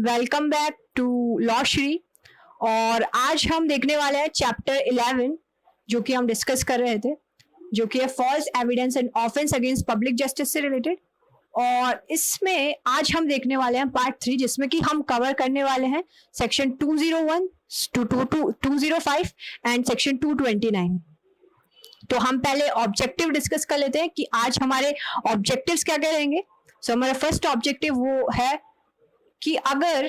Welcome back to law Shri. और आज हम देखने वाले हैं चैप्टर 11 जो कि हम डिस्कस कर रहे थे, जो कि है false evidence and offence against public justice से रिलेटेड। और इसमें आज हम देखने वाले हैं पार्ट 3, जिसमें कि हम कवर करने वाले हैं सेक्शन 201 टू 205 एंड सेक्शन 229। तो हम पहले ऑब्जेक्टिव डिस्कस कर लेते हैं कि आज हमारे ऑब्जेक्टिव्स क्या क्या रहेंगे। सो हमारा फर्स्ट ऑब्जेक्टिव वो है कि अगर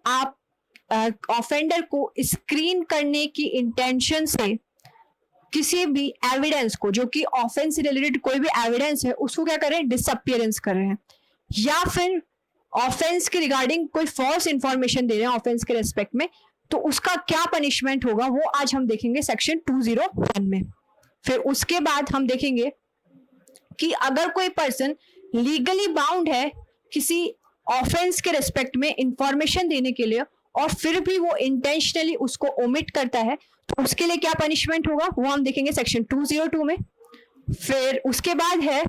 आप ऑफेंडर को स्क्रीन करने की इंटेंशन से किसी भी एविडेंस को, जो कि ऑफेंस से रिलेटेड कोई भी एविडेंस है, उसको क्या कर रहे हैं, डिसअपियरेंस कर रहे हैं, या फिर ऑफेंस के रिगार्डिंग कोई फॉल्स इंफॉर्मेशन दे रहे हैं ऑफेंस के रेस्पेक्ट में, तो उसका क्या पनिशमेंट होगा वो आज हम देखेंगे सेक्शन 201 में। फिर उसके बाद हम देखेंगे कि अगर कोई पर्सन लीगली बाउंड है किसी ऑफेंस के रेस्पेक्ट में इंफॉर्मेशन देने के लिए और फिर भी वो इंटेंशनली उसको ओमिट करता है, तो उसके लिए क्या पनिशमेंट होगा वो हम देखेंगे सेक्शन 202 में। फिर उसके बाद है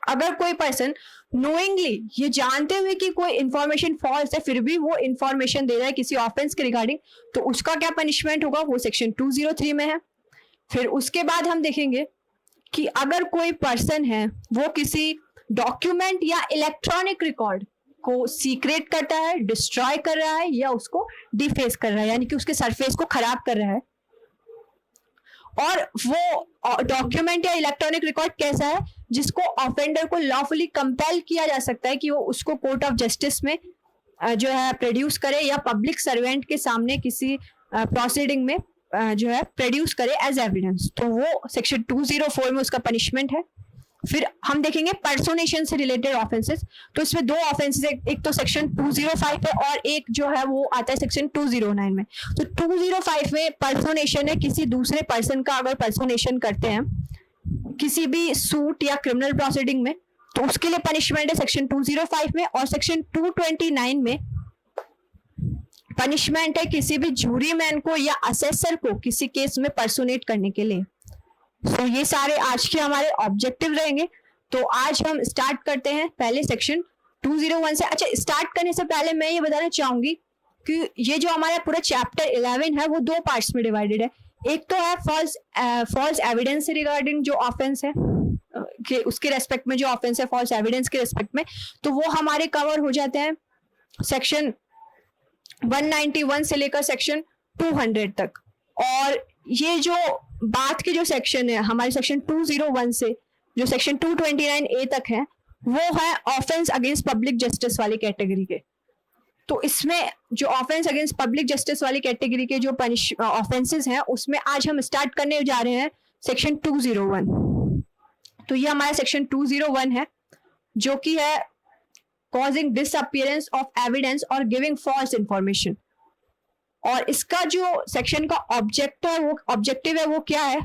अगर कोई पर्सन नोइंगली, ये जानते हुए कि कोई इंफॉर्मेशन फॉल्स है, फिर भी वो इंफॉर्मेशन दे रहा है किसी ऑफेंस के रिगार्डिंग, तो उसका क्या पनिशमेंट होगा वो सेक्शन 203 में है। फिर उसके बाद हम देखेंगे कि अगर कोई पर्सन है वो किसी डॉक्यूमेंट या इलेक्ट्रॉनिक रिकॉर्ड को सीक्रेट करता है, डिस्ट्रॉय कर रहा है, या उसको डिफेस कर रहा है, यानी कि उसके सरफेस को खराब कर रहा है, और वो डॉक्यूमेंट या इलेक्ट्रॉनिक रिकॉर्ड कैसा है जिसको ऑफेंडर को लॉफुली कंपेल किया जा सकता है कि वो उसको कोर्ट ऑफ जस्टिस में जो है प्रोड्यूस करे, या पब्लिक सर्वेंट के सामने किसी प्रोसीडिंग में जो है प्रोड्यूस करे एज एविडेंस, तो वो सेक्शन 204 में उसका पनिशमेंट है। फिर हम देखेंगे पर्सोनेशन से रिलेटेड ऑफेंसेस। तो इसमें दो ऑफेंसेस, एक तो सेक्शन 205 है और एक जो है वो आता है सेक्शन 209 में। तो 205 में पर्सोनेशन है, किसी दूसरे पर्सन का अगर पर्सोनेशन करते हैं किसी भी सूट या क्रिमिनल प्रोसीडिंग में, तो उसके लिए पनिशमेंट है सेक्शन 205 में। और सेक्शन 229 में पनिशमेंट है किसी भी जूरी मैन को या असेसर को किसी केस में पर्सोनेट करने के लिए। तो ये सारे आज के हमारे ऑब्जेक्टिव रहेंगे। तो आज हम स्टार्ट करते हैं पहले सेक्शन 201 से। अच्छा, स्टार्ट करने से पहले मैं ये बताना चाहूंगी कि ये जो हमारा पूरा चैप्टर 11 है वो दो पार्ट्स में डिवाइडेड है। एक तो है फॉल्स एविडेंस से रिगार्डिंग जो ऑफेंस है कि उसके रेस्पेक्ट में जो ऑफेंस है फॉल्स एविडेंस के रेस्पेक्ट में, तो वो हमारे कवर हो जाते हैं सेक्शन 191 से लेकर सेक्शन 200 तक। और ये जो बात के जो सेक्शन है हमारे सेक्शन 201 से जो सेक्शन 229A तक है, वो है ऑफेंस अगेंस्ट पब्लिक जस्टिस वाली कैटेगरी के। तो इसमें जो ऑफेंस अगेंस्ट पब्लिक जस्टिस वाली कैटेगरी के जो ऑफेंसेस हैं, उसमें आज हम स्टार्ट करने जा रहे हैं सेक्शन 201। तो ये हमारा सेक्शन 201 है, जो कि है कॉजिंग डिसअपियरेंस ऑफ एविडेंस और गिविंग फॉल्स इंफॉर्मेशन। और इसका जो सेक्शन का ऑब्जेक्टिव है वो क्या है?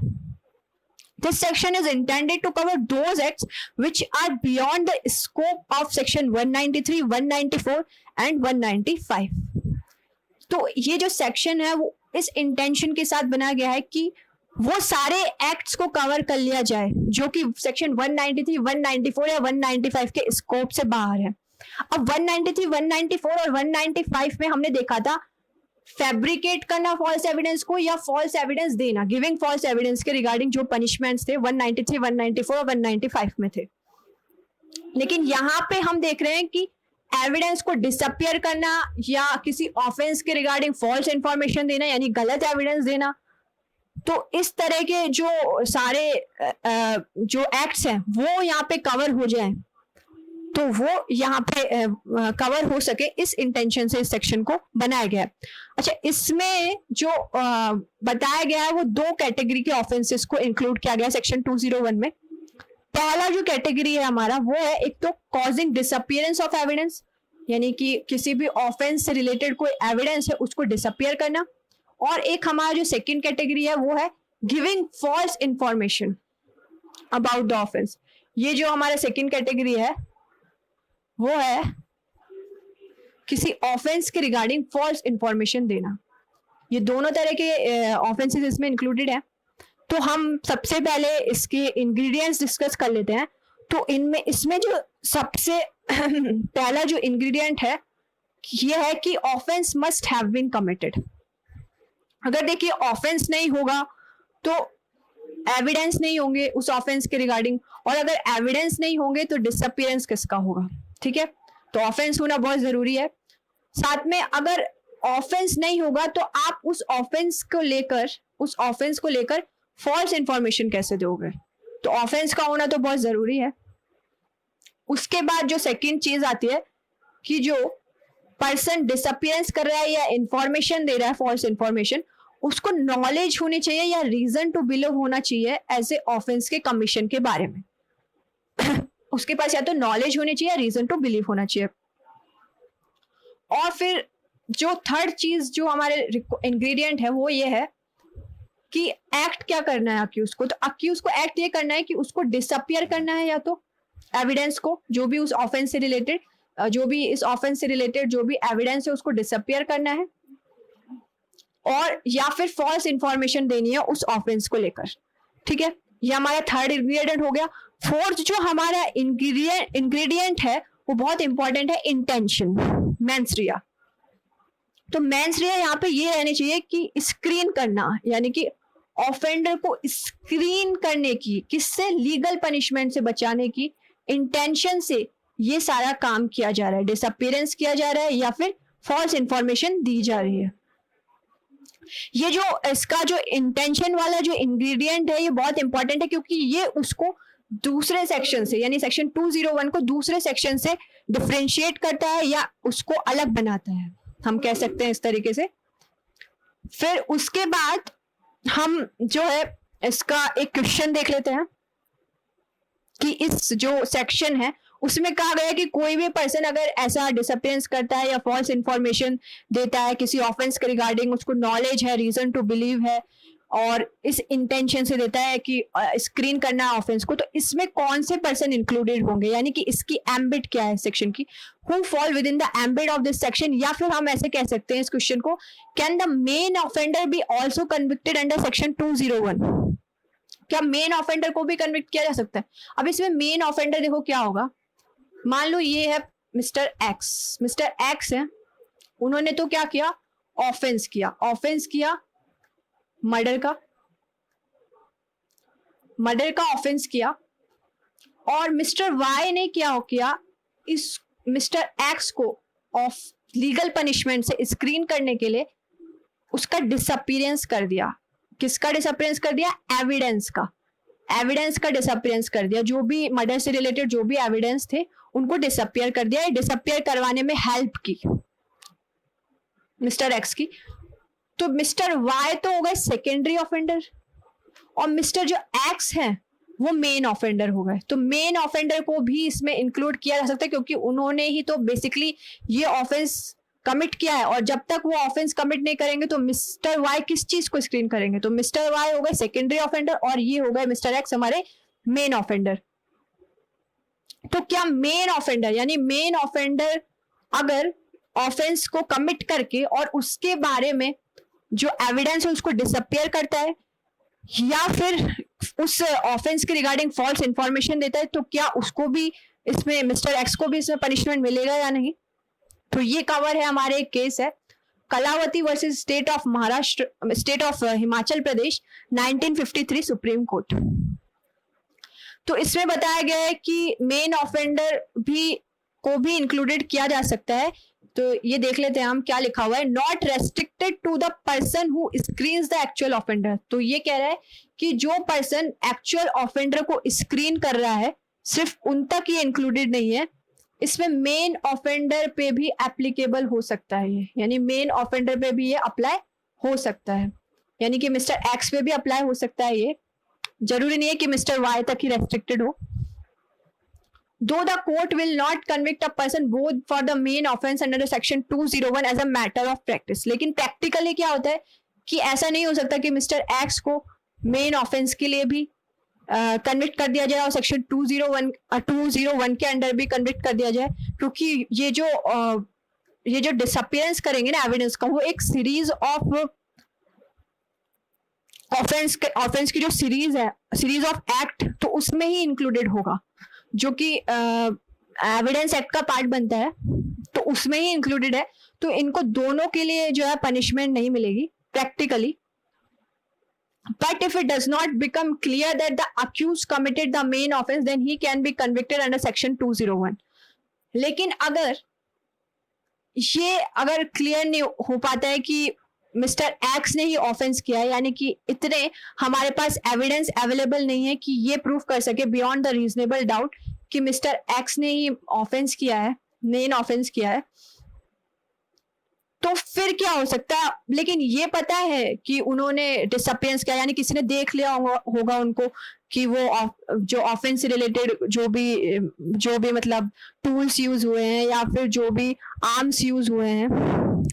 This section is intended to cover those acts which are beyond the scope of section 193, 194 and 195। तो ये जो सेक्शन है वो इस इंटेंशन के साथ बनाया गया है कि वो सारे एक्ट्स को कवर कर लिया जाए जो कि सेक्शन 193, 194 या 195 के स्कोप से बाहर है। अब 193, 194 और 195 में हमने देखा था फैब्रिकेट करना फॉल्स एविडेंस को या फॉल्स एविडेंस देना, गिविंग फॉल्स एविडेंस के रिगार्डिंग जो पनिशमेंट्स थे 193, 194 और 195 में थे। लेकिन यहाँ पे हम देख रहे हैं कि एविडेंस को डिसअपियर करना या किसी ऑफेंस के रिगार्डिंग फॉल्स इंफॉर्मेशन देना, यानी गलत एविडेंस देना, तो इस तरह के जो सारे जो एक्ट्स हैं वो यहाँ पे कवर हो जाएं, तो वो यहाँ पे कवर हो सके, इस इंटेंशन से इस सेक्शन को बनाया गया है। अच्छा, इसमें जो बताया गया है वो दो कैटेगरी के ऑफेंसेस को इंक्लूड किया गया सेक्शन 201 में। पहला जो कैटेगरी है हमारा वो है एक तो कॉजिंग डिसअपियरेंस ऑफ एविडेंस, यानी कि किसी भी ऑफेंस से रिलेटेड कोई एविडेंस है उसको डिसअपियर करना। और एक हमारा जो सेकेंड कैटेगरी है वो है giving false information about the offence. ये जो हमारा सेकेंड कैटेगरी है वो है किसी ऑफेंस के रिगार्डिंग फॉल्स इंफॉर्मेशन देना। ये दोनों तरह के ऑफेंसेस इसमें इंक्लूडेड है। तो हम सबसे पहले इसके इंग्रेडिएंट्स डिस्कस कर लेते हैं। तो इसमें जो सबसे पहला जो इंग्रेडिएंट है ये है कि offence must have been committed. अगर देखिए ऑफेंस नहीं होगा तो एविडेंस नहीं होंगे उस ऑफेंस के रिगार्डिंग, और अगर एविडेंस नहीं होंगे तो डिसअपियरेंस किसका होगा। ठीक है, तो ऑफेंस होना बहुत जरूरी है। साथ में अगर ऑफेंस नहीं होगा तो आप उस ऑफेंस को लेकर फॉल्स इंफॉर्मेशन कैसे दोगे, तो ऑफेंस का होना तो बहुत जरूरी है। उसके बाद जो सेकंड चीज आती है कि जो पर्सन डिसअपियरेंस कर रहा है या इंफॉर्मेशन दे रहा है फॉल्स इंफॉर्मेशन, उसको नॉलेज होनी चाहिए या रीजन टू बिलीव होना चाहिए एज ए ऑफेंस के कमीशन के बारे में। उसके पास या तो नॉलेज होनी चाहिए या रीजन टू बिलीव होना चाहिए। और फिर जो थर्ड चीज जो हमारे इंग्रेडिएंट है वो ये है कि एक्ट क्या करना है अक्यूज को। तो अक्यूज को एक्ट ये करना है कि उसको डिसअपियर करना है, या तो एविडेंस को, जो भी उस ऑफेंस से रिलेटेड जो भी एविडेंस है उसको डिसअपियर करना है, और या फिर फॉल्स इंफॉर्मेशन देनी है उस ऑफेंस को लेकर। ठीक है, ये हमारा थर्ड इंग्रेडिएंट हो गया। फोर्थ जो हमारा इंग्रेडिएंट है वो बहुत इंपॉर्टेंट है, इंटेंशन, मेंस रिया। तो मेंस रिया यहाँ पे ये रहनी चाहिए कि स्क्रीन करना, यानी कि ऑफेंडर को स्क्रीन करने की, किससे, लीगल पनिशमेंट से बचाने की इंटेंशन से ये सारा काम किया जा रहा है, डिसअपियरेंस किया जा रहा है या फिर फॉल्स इंफॉर्मेशन दी जा रही है। ये जो इसका जो इंटेंशन वाला जो इंग्रेडिएंट है ये बहुत इंपॉर्टेंट है, क्योंकि ये उसको दूसरे सेक्शन से, यानी सेक्शन 201 को दूसरे सेक्शन से डिफरेंशिएट करता है या उसको अलग बनाता है, हम कह सकते हैं इस तरीके से। फिर उसके बाद हम जो है इसका एक क्वेश्चन देख लेते हैं कि इस जो सेक्शन है उसमें कहा गया कि कोई भी पर्सन अगर ऐसा डिसअपियरेंस करता है या फॉल्स इंफॉर्मेशन देता है किसी ऑफेंस के रिगार्डिंग, उसको नॉलेज है, रीजन टू बिलीव है और इस इंटेंशन से देता है कि स्क्रीन करना है ऑफेंस को, तो इसमें कौन से पर्सन इंक्लूडेड होंगे, यानी कि इसकी एम्बिट क्या है सेक्शन की, who fall with in the ambit of this section. या फिर हम ऐसे कह सकते हैं इस क्वेश्चन को, can the main offender be also convicted under section 201। क्या मेन ऑफेंडर को भी कन्विक्ट किया जा सकता है। अब इसमें मेन ऑफेंडर देखो क्या होगा, मान लो ये है मिस्टर एक्स है, उन्होंने तो क्या किया, ऑफेंस किया मर्डर का ऑफेंस किया, और मिस्टर वाई ने क्या किया, इस मिस्टर एक्स को ऑफ लीगल पनिशमेंट से स्क्रीन करने के लिए उसका डिसअपियरेंस कर दिया। किसका डिसअपियरेंस कर दिया, एविडेंस का डिसअपियरेंस कर दिया। जो भी मर्डर से रिलेटेड जो भी एविडेंस थे उनको डिसअपियर कर दिया। डिसअपियर करवाने में हेल्प की मिस्टर एक्स की। तो मिस्टर वाई तो हो गए सेकेंडरी ऑफेंडर और मिस्टर जो एक्स है वो मेन ऑफेंडर हो गए। तो मेन ऑफेंडर को भी इसमें इंक्लूड किया जा सकता है, क्योंकि उन्होंने ही तो बेसिकली ये ऑफेंस कमिट किया है, और जब तक वो ऑफेंस कमिट नहीं करेंगे तो मिस्टर वाई किस चीज को स्क्रीन करेंगे। तो मिस्टर वाई हो गए सेकेंडरी ऑफेंडर और ये हो गए मिस्टर एक्स हमारे मेन ऑफेंडर। तो क्या मेन ऑफेंडर, यानी मेन ऑफेंडर अगर ऑफेंस को कमिट करके और उसके बारे में जो एविडेंस है उसको डिसअपियर करता है या फिर उस ऑफेंस के रिगार्डिंग फॉल्स इंफॉर्मेशन देता है, तो क्या उसको भी इसमें, मिस्टर एक्स को भी इसमें पनिशमेंट मिलेगा या नहीं। तो ये कवर है, हमारे एक केस है Kalavati versus state of Himachal Pradesh 1953 supreme court. तो इसमें बताया गया है कि मेन ऑफेंडर को भी इंक्लूडेड किया जा सकता है। तो ये देख लेते हैं हम क्या लिखा हुआ है, not restricted to the person who screens the actual offender. तो ये कह रहा है कि जो पर्सन एक्चुअल ऑफेंडर को स्क्रीन कर रहा है सिर्फ उन तक ये इंक्लूडेड नहीं है, इसमें मेन ऑफेंडर पे भी एप्लीकेबल हो सकता है ये, यानी मेन ऑफेंडर पे भी ये अप्लाई हो सकता है, यानी कि मिस्टर एक्स पे भी अप्लाई हो सकता है। ये जरूरी नहीं है कि मिस्टर वाई तक ही रेस्ट्रिक्टेड हो। Though the court will not convict a person both for the main offence under the section 201 as a matter of practice, लेकिन प्रैक्टिकली क्या होता है कि ऐसा नहीं हो सकता कि मिस्टर एक्स को मेन ऑफेंस के लिए भी कन्विक्ट कर दिया जाए और सेक्शन 201 के अंडर भी कन्विक्ट कर दिया जाए, क्योंकि ये जो डिसअपियरेंस करेंगे ना एविडेंस का, वो एक सीरीज ऑफ ऑफेंस की जो सीरीज ऑफ एक्ट, तो उसमें ही इंक्लूडेड होगा जो कि एविडेंस एक्ट का पार्ट बनता है। तो उसमें ही इंक्लूडेड है, तो इनको दोनों के लिए जो है पनिशमेंट नहीं मिलेगी practically. But if it does not become clear that the accused committed the main offense, then he can be convicted under section 201. लेकिन अगर क्लियर नहीं हो पाता है कि मिस्टर एक्स ने ही ऑफेंस किया है, यानी कि इतने हमारे पास एविडेंस अवेलेबल नहीं है कि ये प्रूफ कर सके बियॉन्ड द रीजनेबल डाउट कि मिस्टर एक्स ने ही ऑफेंस किया है, मेन ऑफेंस किया है, तो फिर क्या हो सकता है. लेकिन ये पता है कि उन्होंने डिसअपियरेंस किया, यानी किसी ने देख लिया होगा उनको कि वो जो ऑफेंस से रिलेटेड जो भी मतलब टूल्स यूज हुए हैं या फिर जो भी आर्म्स यूज हुए हैं,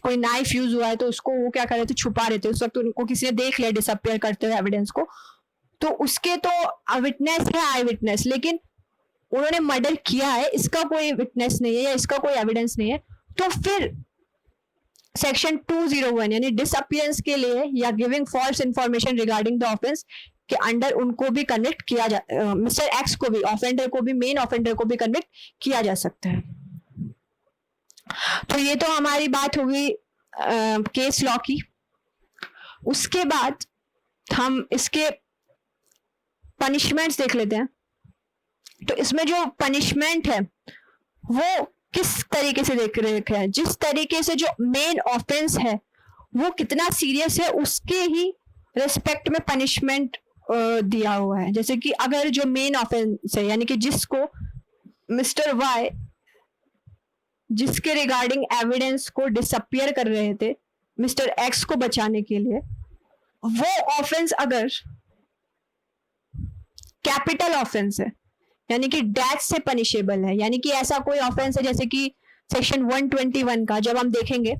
कोई नाइफ यूज हुआ है, तो उसको वो क्या कर रहे थे, छुपा रहे थे. उस वक्त उनको किसी ने देख लिया डिसअपियर करते हुए एविडेंस को, तो उसके तो विटनेस है, आई विटनेस, लेकिन उन्होंने मर्डर किया है, इसका कोई विटनेस नहीं है या इसका कोई एविडेंस नहीं है. तो फिर सेक्शन 201 यानी डिसअपियरेंस के लिए या giving false information regarding the offence के अंडर उनको भी कन्विक्ट किया जा, मिस्टर एक्स को भी, ऑफेंडर को भी, मेन ऑफेंडर को भी कन्विक्ट किया जा सकता है. तो ये तो हमारी बात होगी केस लॉ की. उसके बाद हम इसके पनिशमेंट्स देख लेते हैं. तो इसमें जो पनिशमेंट है वो किस तरीके से देख रहे हैं, जिस तरीके से जो मेन ऑफेंस है वो कितना सीरियस है उसके ही रेस्पेक्ट में पनिशमेंट दिया हुआ है. जैसे कि अगर जो मेन ऑफेंस है, यानी कि जिसको मिस्टर वाई, जिसके रिगार्डिंग एविडेंस को डिसअपियर कर रहे थे मिस्टर एक्स को बचाने के लिए, वो ऑफेंस अगर कैपिटल ऑफेंस है यानी कि डेथ से पनिशेबल है, यानी कि ऐसा कोई ऑफेंस है जैसे कि सेक्शन 121 का जब हम देखेंगे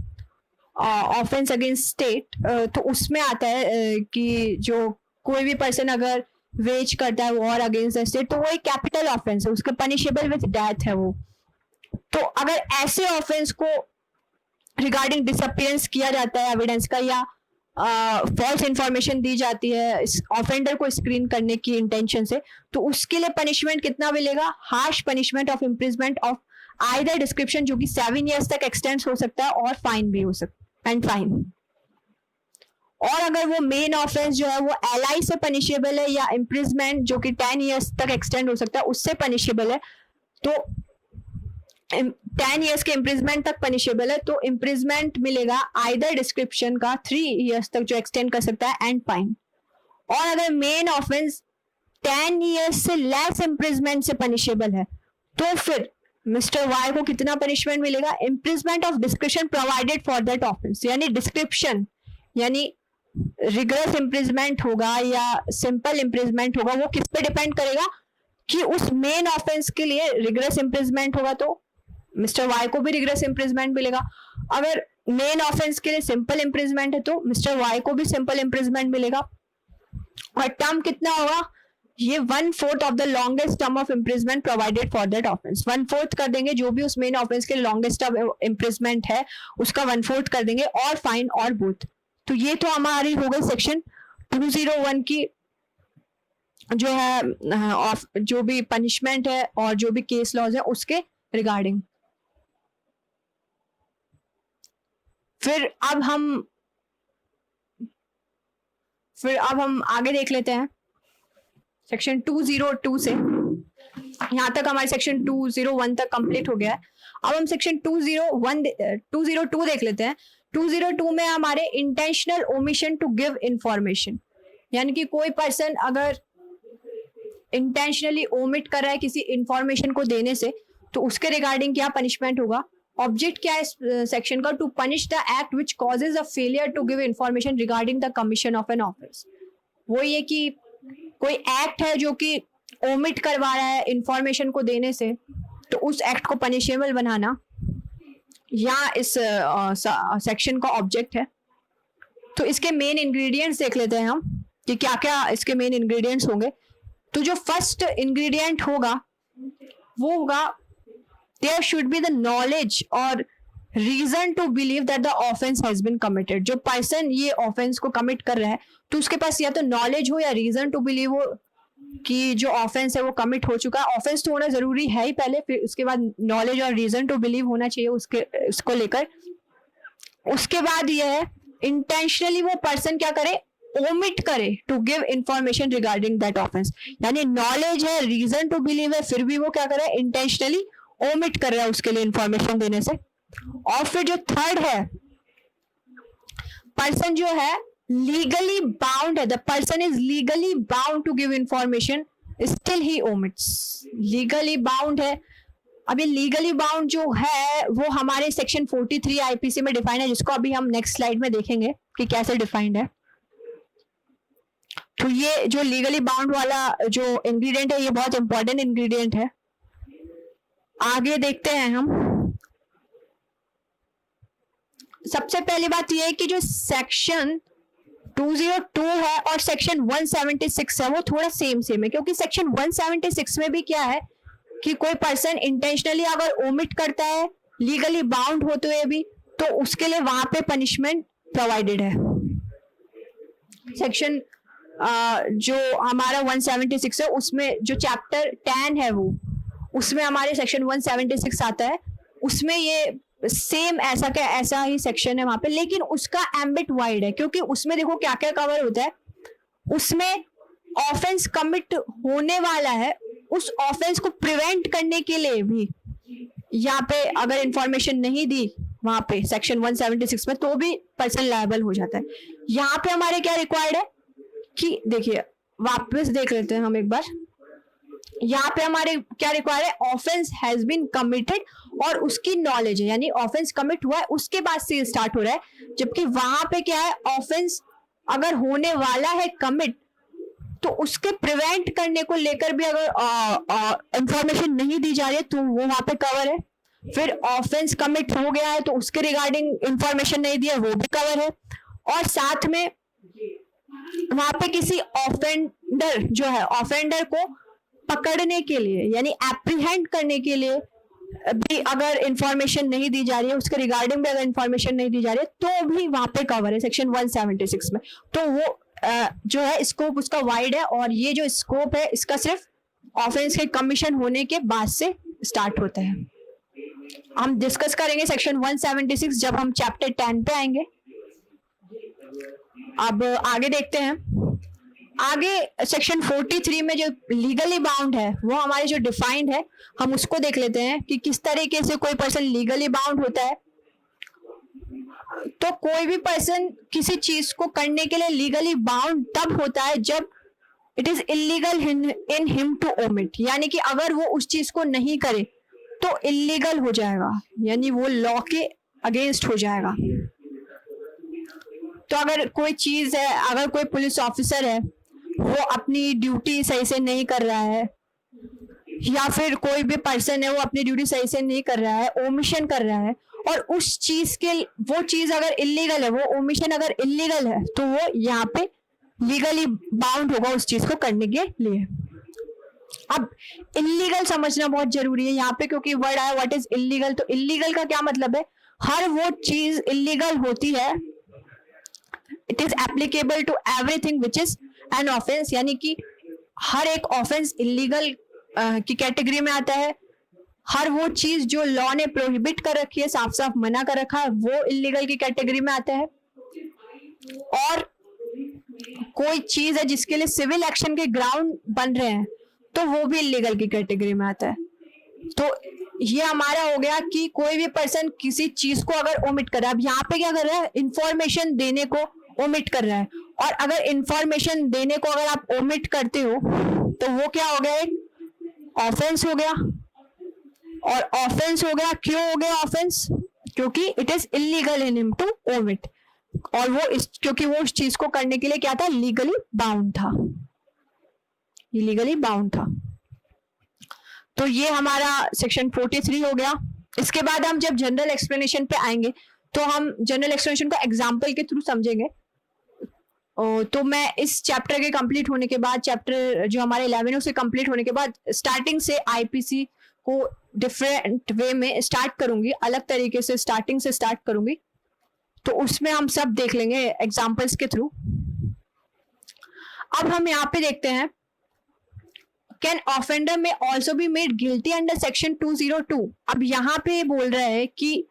ऑफेंस अगेंस्ट स्टेट, तो उसमें आता है कि जो कोई भी पर्सन अगर वेज करता है वॉर अगेंस्ट द स्टेट, तो वो एक कैपिटल ऑफेंस है, उसके पनिशेबल विद डेथ है वो. तो अगर ऐसे ऑफेंस को रिगार्डिंग डिसअपियरेंस किया जाता है एविडेंस का, या फॉल्स इंफॉर्मेशन दी जाती है इस ऑफेंडर को स्क्रीन करने की इंटेंशन से, तो उसके लिए पनिशमेंट कितना मिलेगा, harsh punishment of imprisonment of either description, जो कि 7 years तक एक्सटेंड हो सकता है, और फाइन भी हो सकता है, एंड फाइन. और अगर वो मेन ऑफेंस जो है वो एलआई से पनिशेबल है या इम्प्रिजमेंट जो कि 10 years तक एक्सटेंड हो सकता है उससे पनिशेबल है, तो 10 years के इम्प्रिजमेंट तक पनिशेबल है, तो इम्प्रिजमेंट मिलेगा आइदर डिस्क्रिप्शन का 3 years तक जो एक्सटेंड कर सकता है, एंड फाइन. और अगर मेन ऑफेंस 10 years से लेस इम्प्रिजमेंट से पनिशेबल है, तो फिर मिस्टर वाई को कितना पनिशमेंट मिलेगा, imprisonment of description provided for that offence. यानी डिस्क्रिप्शन यानी रिगरस इम्प्रिजमेंट होगा या सिंपल इम्प्रिजमेंट होगा, वो किस पे डिपेंड करेगा कि उस मेन ऑफेंस के लिए रिगरस इम्प्रिजमेंट होगा तो मिस्टर वाई को भी रिगरस इम्प्रिजमेंट मिलेगा. अगर मेन ऑफेंस के लिए सिंपल इम्प्रिजमेंट है तो मिस्टर वाई को भी सिंपल इम्प्रिजमेंट मिलेगा. और टर्म कितना होगा, ये 1/4 of the longest term of imprisonment provided for that offence. 1/4 कर देंगे, जो भी उस मेन ऑफेंस के लॉन्गेस्ट टर्म इम्प्रिजमेंट है उसका 1/4 कर देंगे, और फाइन और बोथ. तो ये तो हमारी हो गई सेक्शन 201 की जो है जो भी पनिशमेंट है और जो भी केस लॉज है उसके रिगार्डिंग. फिर अब हम आगे देख लेते हैं सेक्शन 202 से. यहां तक हमारे सेक्शन 201 तक कंप्लीट हो गया है. अब हम सेक्शन 202 देख लेते हैं. 202 में हमारे intentional omission to give information, यानी कि कोई पर्सन अगर इंटेंशनली ओमिट कर रहा है किसी इंफॉर्मेशन को देने से, तो उसके रिगार्डिंग क्या पनिशमेंट होगा. ऑब्जेक्ट क्या है इस सेक्शन का, to punish the act which causes a failure to give information regarding the commission of an offence. वो ये कि कोई एक्ट है जो कि ओमिट करवा रहा है इंफॉर्मेशन को देने से, तो उस एक्ट को पनिशेबल बनाना या इस सेक्शन का ऑब्जेक्ट है. तो इसके मेन इंग्रेडिएंट्स देख लेते हैं हम कि क्या क्या इसके मेन इंग्रेडिएंट्स होंगे. तो जो फर्स्ट इंग्रेडिएंट होगा वो होगा there should be the knowledge और reason to believe that the offense has been committed. जो पर्सन ये offense को commit कर रहा है तो उसके पास या तो knowledge हो या reason to believe हो कि जो ऑफेंस है वो कमिट हो चुका है। ऑफेंस तो होना जरूरी है ही पहले, फिर उसके बाद नॉलेज और रीजन टू बिलीव होना चाहिए उसको लेकर। उसके बाद ये है इंटेंशनली वो पर्सन क्या करे, ओमिट करे to give information regarding that offence. यानी नॉलेज है, रीजन टू बिलीव है, फिर भी वो क्या करे, इंटेंशनली ओमिट कर रहा है उसके लिए इंफॉर्मेशन देने से। और फिर जो थर्ड है, पर्सन जो है लीगली बाउंड है, the person is legally bound to give information, still he omits. Legally bound है। अब ये लीगली बाउंड जो है वो हमारे सेक्शन 43 आईपीसी में डिफाइन है, जिसको अभी हम नेक्स्ट स्लाइड में देखेंगे कि कैसे डिफाइंड है। तो ये जो लीगली बाउंड वाला जो इंग्रेडिएंट है ये बहुत इंपॉर्टेंट इंग्रेडिएंट है। आगे देखते हैं हम। सबसे पहली बात यह है कि जो सेक्शन 202 है और सेक्शन 176 है वो थोड़ा सेम है, क्योंकि सेक्शन 176 में भी क्या है कि कोई पर्सन इंटेंशनली अगर ओमिट करता है लीगली बाउंड होते हुए भी, तो उसके लिए वहां पे पनिशमेंट प्रोवाइडेड है। सेक्शन जो हमारा 176 है उसमें जो चैप्टर 10 है वो, उसमें हमारे सेक्शन 176 आता है। उसमें ये सेम ऐसा क्या ऐसा ही सेक्शन है वहां पे, लेकिन उसका एम्बिट वाइड है, क्योंकि उसमें देखो क्या क्या कवर होता है। उसमें ऑफेंस कमिट होने वाला है, उस ऑफेंस को प्रिवेंट करने के लिए भी यहाँ पे अगर इंफॉर्मेशन नहीं दी वहां पे सेक्शन 176 में, तो भी पर्सन लायबल हो जाता है। यहाँ पे हमारे क्या रिक्वायर्ड है कि देखिए वापस देख लेते हैं हम एक बार। यहाँ पे हमारे क्या रिक्वायर है, ऑफेंस हैज बीन कमिटेड और उसकी नॉलेज है, यानी ऑफेंस कमिट हुआ है उसके बाद से स्टार्ट हो रहा है। जबकि वहां पे क्या है, ऑफेंस अगर होने वाला है कमिट, तो उसके प्रिवेंट करने को लेकर भी अगर इंफॉर्मेशन नहीं दी जा रही है तो वो वहां पे कवर है। फिर ऑफेंस कमिट हो गया है तो उसके रिगार्डिंग इंफॉर्मेशन नहीं दी है, वो भी कवर है। और साथ में वहां पे किसी ऑफेंडर जो है, ऑफेंडर को पकड़ने के लिए यानी एप्रीहेंड करने के लिए भी अगर इंफॉर्मेशन नहीं दी जा रही है, उसके रिगार्डिंग भी अगर इंफॉर्मेशन नहीं दी जा रही है, तो भी वहां पे कवर है सेक्शन 176 में। तो वो जो है स्कोप उसका वाइड है, और ये जो स्कोप है इसका सिर्फ ऑफेंस के कमीशन होने के बाद से स्टार्ट होता है। हम डिस्कस करेंगे सेक्शन 176 जब हम चैप्टर 10 पे आएंगे। अब आगे देखते हैं। आगे सेक्शन 43 में जो लीगली बाउंड है वो हमारे जो डिफाइंड है, हम उसको देख लेते हैं कि किस तरीके से कोई पर्सन लीगली बाउंड होता है। तो कोई भी पर्सन किसी चीज को करने के लिए लीगली बाउंड तब होता है जब it is illegal in him to omit, यानी कि अगर वो उस चीज को नहीं करे तो इलीगल हो जाएगा, यानी वो लॉ के अगेंस्ट हो जाएगा। तो अगर कोई चीज है, अगर कोई पुलिस ऑफिसर है वो अपनी ड्यूटी सही से नहीं कर रहा है, या फिर कोई भी पर्सन है वो अपनी ड्यूटी सही से नहीं कर रहा है, ओमिशन कर रहा है, और उस चीज के वो चीज अगर इलीगल है, वो ओमिशन अगर इलीगल है, तो वो यहाँ पे लीगली बाउंड होगा उस चीज को करने के लिए। अब इलीगल समझना बहुत जरूरी है यहाँ पे, क्योंकि वर्ड आया व्हाट इज इलीगल। तो इलीगल का क्या मतलब है, हर वो चीज इलीगल होती है, it is applicable to everything which is an offence, यानी कि हर एक ऑफेंस इलीगल की कैटेगरी में आता है। हर वो चीज जो लॉ ने प्रोहिबिट कर रखी है, साफ साफ मना कर रखा है, वो इलीगल की कैटेगरी में आता है। और कोई चीज है जिसके लिए सिविल एक्शन के ग्राउंड बन रहे हैं, तो वो भी इलीगल की कैटेगरी में आता है। तो ये हमारा हो गया कि कोई भी पर्सन किसी चीज को अगर ओमिट कर रहा है, अब यहाँ पे क्या कर रहा है, इंफॉर्मेशन देने को ओमिट कर रहा है। और अगर इंफॉर्मेशन देने को अगर आप ओमिट करते हो तो वो क्या हो गया, एक ऑफेंस हो गया। और ऑफेंस हो गया, क्यों हो गया ऑफेंस, क्योंकि it is illegal in him to omit, और वो क्योंकि वो उस चीज को करने के लिए क्या था, लीगली बाउंड था, लीगली बाउंड था। तो ये हमारा सेक्शन 43 हो गया। इसके बाद हम जब जनरल एक्सप्लेनेशन पे आएंगे तो हम जनरल एक्सप्लेनेशन को एग्जाम्पल के थ्रू समझेंगे। तो मैं इस चैप्टर के कंप्लीट होने के बाद, चैप्टर जो हमारे 11 है उसे कंप्लीट होने के बाद स्टार्टिंग से आईपीसी को डिफरेंट वे में स्टार्ट करूंगी, अलग तरीके से स्टार्टिंग से स्टार्ट करूंगी। तो उसमें हम सब देख लेंगे एग्जाम्पल्स के थ्रू। अब हम यहाँ पे देखते हैं कैन ऑफेंडर में also be made guilty under section 202। अब यहाँ पे बोल रहा है कि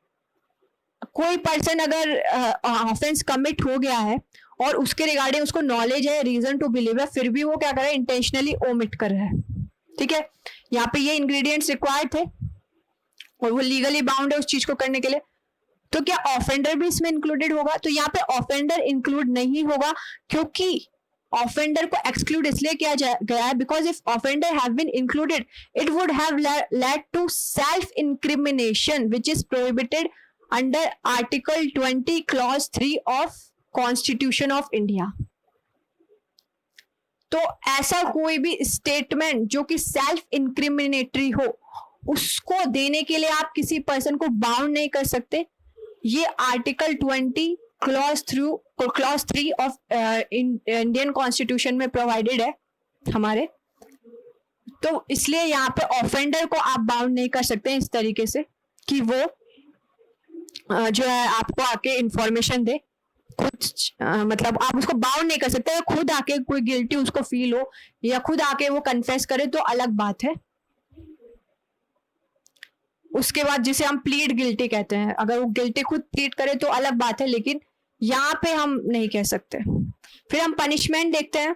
कोई पर्सन अगर ऑफेंस कमिट हो गया है और उसके रिगार्डिंग उसको नॉलेज है, रीजन टू बिलीव है, फिर भी वो क्या कर रहा है, इंटेंशनली ओमिट कर रहा है। ठीक है, यहाँ पे ये इंग्रेडिएंट्स रिक्वायर्ड थे और वो लीगली बाउंड है उस चीज को करने के लिए। तो क्या ऑफेंडर भी इसमें इंक्लूडेड होगा? तो यहाँ पे ऑफेंडर इंक्लूड नहीं होगा, क्योंकि ऑफेंडर को एक्सक्लूड इसलिए किया गया है because if offender have been included it would have led to self incrimination which is prohibited under article 20 clause 3 of constitution of India. तो ऐसा कोई भी स्टेटमेंट जो कि सेल्फ इंक्रिमिनेटरी हो उसको देने के लिए आप किसी पर्सन को बाउंड नहीं कर सकते। ये article 20 clause 3 of Indian constitution में प्रोवाइडेड है हमारे। तो इसलिए यहाँ पे ऑफेंडर को आप बाउंड नहीं कर सकते इस तरीके से कि वो जो है आपको आके इंफॉर्मेशन दे खुद, मतलब आप उसको बाउंड नहीं कर सकते। खुद आके कोई गिल्टी उसको फील हो या खुद आके वो कन्फेस करे तो अलग बात है। उसके बाद जिसे हम प्लीड गिल्टी कहते हैं, अगर वो गिल्टी खुद प्लीड करे तो अलग बात है, लेकिन यहाँ पे हम नहीं कह सकते। फिर हम पनिशमेंट देखते हैं।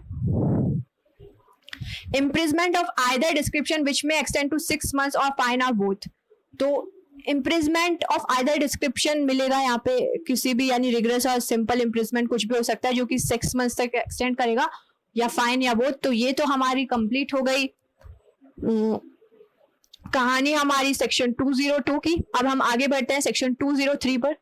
इम्प्रिजमेंट ऑफ आइदर डिस्क्रिप्शन विच में एक्सटेंड टू 6 months और फाइन और बोथ। तो इम्प्रिजमेंट ऑफ आइदर डिस्क्रिप्शन मिलेगा यहाँ पे किसी भी, यानी रिग्रेस और सिंपल इम्प्रिजमेंट कुछ भी हो सकता है जो कि 6 months तक एक्सटेंड करेगा, या फाइन या बोथ। तो ये तो हमारी कंप्लीट हो गई कहानी हमारी सेक्शन 202 की। अब हम आगे बढ़ते हैं सेक्शन 203 पर।